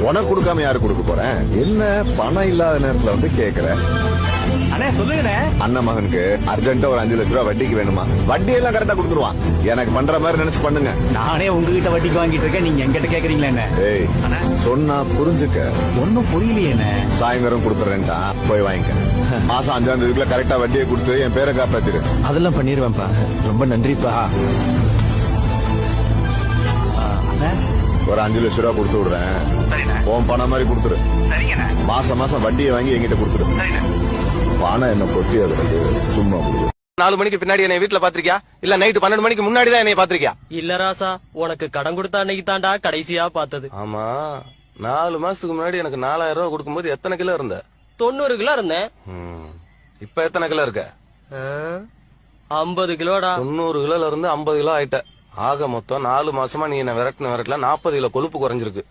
உனக்கு கொடுக்காம யாரு கொடுக்க போறேன்? என்ன பணம் இல்லாத நேரத்துல வந்து கேக்குற? அண்ணே சொல்லுங்கண்ணே. அண்ணன் மகனுக்கு அர்ஜென்ட்டா ஒரு 5 லட்சம் ரூபாய் வட்டிக்கு வேணுமா? வட்டி எல்லாம் கரெக்டா கொடுத்துருவான். எனக்கு பண்ற மாதிரி நினைச்சு பண்ணுங்க. நானே உங்ககிட்ட வட்டிக்கு வாங்கிட்டு இருக்கேன், நீங்க எங்கிட்ட கேக்குறீங்களா என்ன? ஏய், சொன்னா புரிஞ்சுக்க. ஒன்னும் புரியலையே. சாயந்தரம் கொடுத்துறேன்டா, போய் வாங்கிக்க. மாசம் 5ஆம் தேதிக்குள்ள கரெக்டா வட்டியை கொடுத்து என் பேரை காப்பாத்திரு. அதெல்லாம் பண்ணிருவேன்ப்பா. ரொம்ப நன்றிப்பா. ஒரு 5 லட்சம் ரூபாய் கொடுத்து விடுறேன். உன் பணம் மாதிரி கொடுத்துரு. மாசம் மாசம் வட்டியை வாங்கி என்கிட்ட கொடுத்துரு. பணம் என்ன கொட்டி அதுக்கு சும்மா கொடுத்து. 4 மணிக்கு பின்னாடி என்னை வீட்டுல பாத்திருக்கியா? இல்ல நைட்டு 12 மணிக்கு முன்னாடி தான் என்னை பாத்திருக்கியா? இல்ல ராசா, உனக்கு கடன் கொடுத்த அன்னைக்கு தாண்டா கடைசியா பார்த்தது. ஆமா, 4 மாசத்துக்கு முன்னாடி எனக்கு 4000 ரூபாய் கொடுக்கும்போது எத்தனை கிலோ இருந்த? 90 கிலோ இருந்தேன். இப்ப எத்தனை கிலோ இருக்க? 50 கிலோடா. 90 கிலோல இருந்து 50 கிலோ ஆயிட்ட. ஆக மொத்தம் 4 மாசமா நீ என்ன விரட்டல 40 கிலோ கொழுப்பு குறைஞ்சிருக்கு.